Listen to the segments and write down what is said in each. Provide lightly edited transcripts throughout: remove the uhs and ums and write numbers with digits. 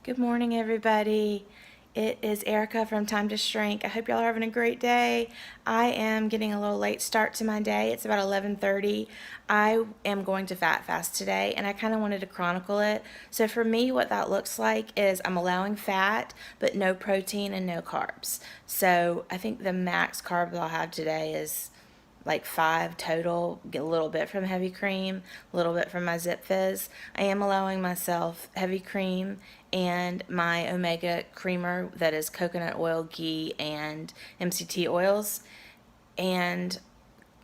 Good morning, everybody. It is Erica from Time to Shrink. I hope y'all are having a great day. I am getting a little late start to my day. It's about 11:30. I am going to fat fast today, and I kind of wanted to chronicle it. So for me, what that looks like is I'm allowing fat, but no protein and no carbs. So I think the max carbs I'll have today is like 5 total, get a little bit from heavy cream, a little bit from my Zip Fizz. I am allowing myself heavy cream and my omega creamer that is coconut oil, ghee, and MCT oils, and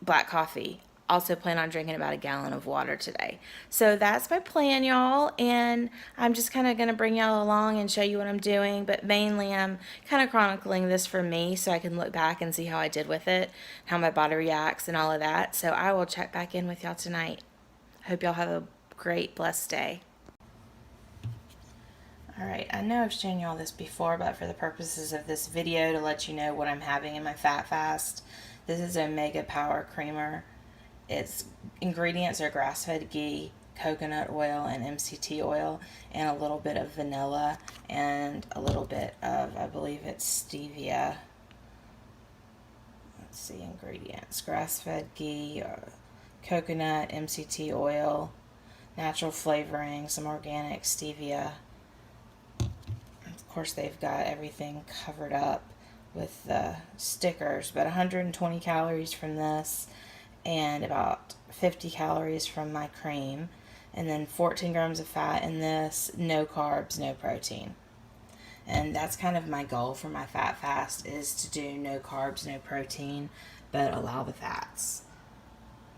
black coffee. Also plan on drinking about a gallon of water today. So that's my plan, y'all, and I'm just kind of going to bring y'all along and show you what I'm doing, but mainly I'm kind of chronicling this for me so I can look back and see how I did with it, how my body reacts and all of that. So I will check back in with y'all tonight. Hope y'all have a great, blessed day. Alright, I know I've shown you all this before, but for the purposes of this video, to let you know what I'm having in my fat fast, this is Omega Power Creamer. Its ingredients are grass-fed ghee, coconut oil, and MCT oil, and a little bit of vanilla, and a little bit of, I believe it's stevia. Let's see, ingredients. Grass-fed ghee, coconut, MCT oil, natural flavoring, some organic stevia. Of course, they've got everything covered up with the stickers, but 120 calories from this, and about 50 calories from my cream, and then 14 grams of fat in this, no carbs, no protein. And that's kind of my goal for my fat fast, is to do no carbs, no protein, but allow the fats.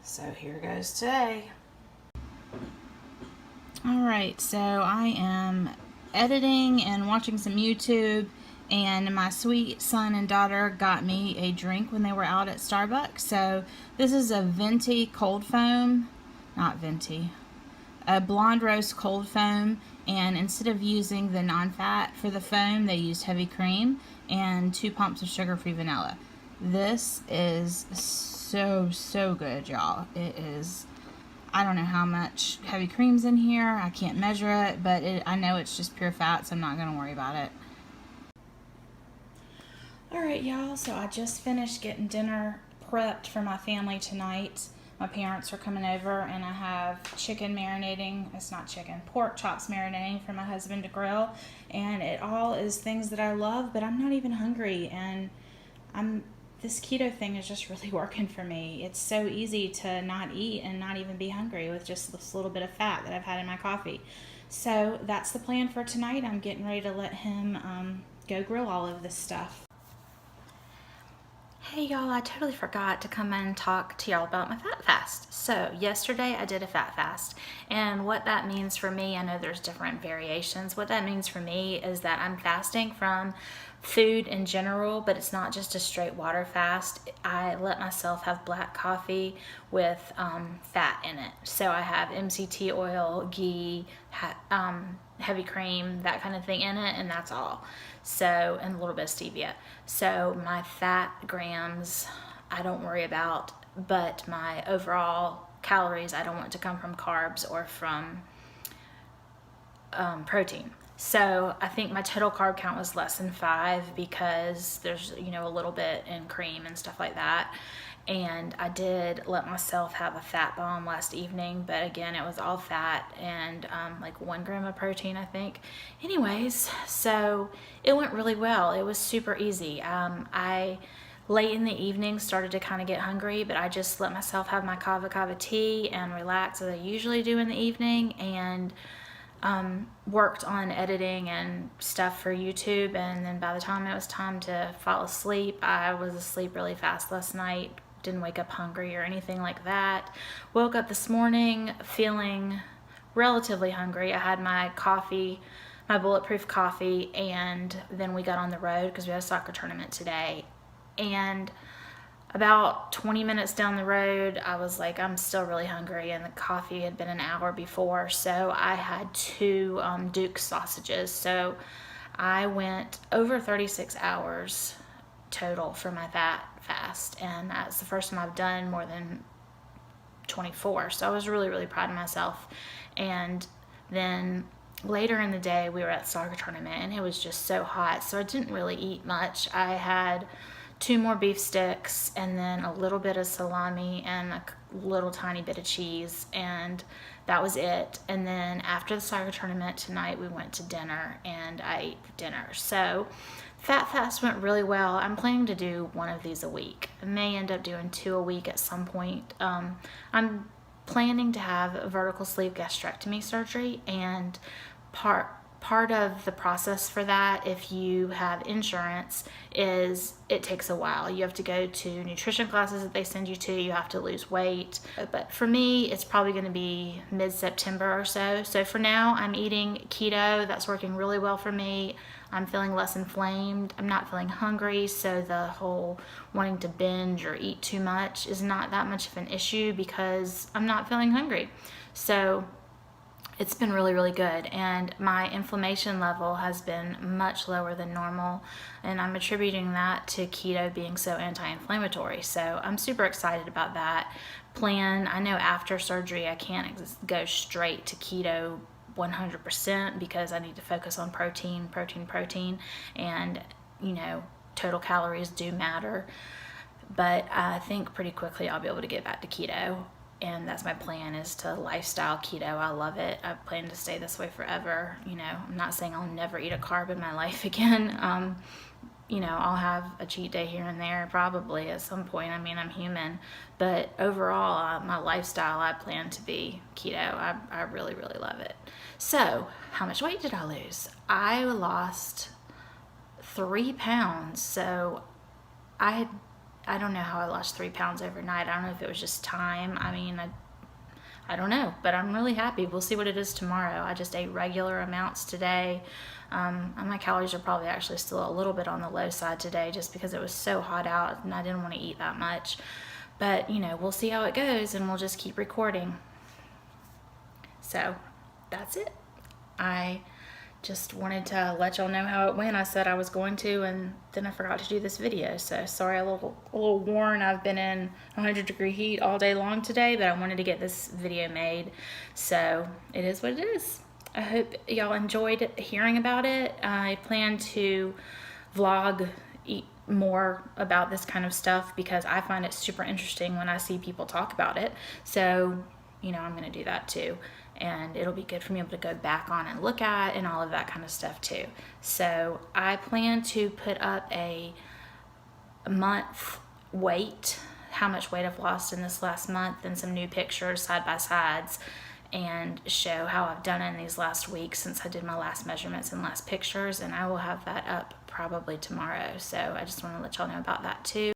So here goes today. Alright, so I am editing and watching some YouTube, and my sweet son and daughter got me a drink when they were out at Starbucks. So this is a venti cold foam, not venti, a blonde roast cold foam, and instead of using the non-fat for the foam, they used heavy cream and 2 pumps of sugar-free vanilla. This is so good, y'all. It is, I don't know how much heavy cream's in here. I can't measure it, but I know it's just pure fat, so I'm not going to worry about it. Alright, y'all, so I just finished getting dinner prepped for my family tonight. My parents are coming over, and I have chicken marinating. It's not chicken, pork chops marinating for my husband to grill. And it all is things that I love, but I'm not even hungry. And this keto thing is just really working for me. It's so easy to not eat and not even be hungry with just this little bit of fat that I've had in my coffee. So that's the plan for tonight. I'm getting ready to let him go grill all of this stuff. Hey y'all, I totally forgot to come and talk to y'all about my fat fast. So yesterday I did a fat fast, and what that means for me, I know there's different variations. What that means for me is that I'm fasting from food in general, but it's not just a straight water fast. I let myself have black coffee with fat in it. So I have MCT oil, ghee, heavy cream, that kind of thing in it, and that's all. So, and a little bit of stevia. So my fat grams I don't worry about, but my overall calories I don't want to come from carbs or from protein. So I think my total carb count was less than 5 because there's, a little bit in cream and stuff like that. And I did let myself have a fat bomb last evening, but again, it was all fat and like 1 gram of protein, I think. Anyways, so it went really well. It was super easy. I late in the evening started to kind of get hungry, but I just let myself have my kava tea and relax as I usually do in the evening, and worked on editing and stuff for YouTube. And then by the time it was time to fall asleep, I was asleep really fast last night. Didn't wake up hungry or anything like that. Woke up this morning feeling relatively hungry. I had my coffee, my bulletproof coffee, and then we got on the road because we had a soccer tournament today. And about 20 minutes down the road, I was like, I'm still really hungry, and the coffee had been an hour before, so I had 2 Duke sausages. So I went over 36 hours total for my fat fast, and that's the first time I've done more than 24, so I was really proud of myself. And then later in the day, we were at the soccer tournament and it was just so hot, so I didn't really eat much. I had 2 more beef sticks and then a little bit of salami and a little tiny bit of cheese, and that was it. And then after the soccer tournament tonight, we went to dinner and I ate dinner. So Fat Fast went really well. I'm planning to do one of these a week. I may end up doing 2 a week at some point. I'm planning to have a vertical sleeve gastrectomy surgery, and part of the process for that, if you have insurance, is it takes a while. You have to go to nutrition classes that they send you to. You have to lose weight. But for me, it's probably going to be mid-September or so. So for now, I'm eating keto. That's working really well for me. I'm feeling less inflamed. I'm not feeling hungry, so the whole wanting to binge or eat too much is not that much of an issue because I'm not feeling hungry. So it's been really, really good, and my inflammation level has been much lower than normal, and I'm attributing that to keto being so anti-inflammatory. So I'm super excited about that plan. I know after surgery I can't go straight to keto 100% because I need to focus on protein, and total calories do matter. But I think pretty quickly I'll be able to get back to keto. And that's my plan, is to lifestyle keto. I love it. I plan to stay this way forever. I'm not saying I'll never eat a carb in my life again. I'll have a cheat day here and there probably at some point. I mean, I'm human. But overall, my lifestyle, I plan to be keto. I really, really love it. So, how much weight did I lose? I lost 3 pounds. So, I don't know how I lost 3 pounds overnight. I don't know if it was just time. I mean, I don't know, but I'm really happy. We'll see what it is tomorrow. I just ate regular amounts today. My calories are probably actually still a little bit on the low side today just because it was so hot out and I didn't want to eat that much. But, we'll see how it goes and we'll just keep recording. So, that's it. I just wanted to let y'all know how it went. I said I was going to, and then I forgot to do this video. So sorry, a little worn. I've been in 100-degree heat all day long today, but I wanted to get this video made. So it is what it is. I hope y'all enjoyed hearing about it. I plan to vlog more about this kind of stuff because I find it super interesting when I see people talk about it. So, I'm going to do that too. And it'll be good for me to go back on and look at and all of that kind of stuff too. So I plan to put up a month weight, how much weight I've lost in this last month, and some new pictures side by sides, and show how I've done in these last weeks since I did my last measurements and last pictures, and I will have that up probably tomorrow. So I just want to let y'all know about that too.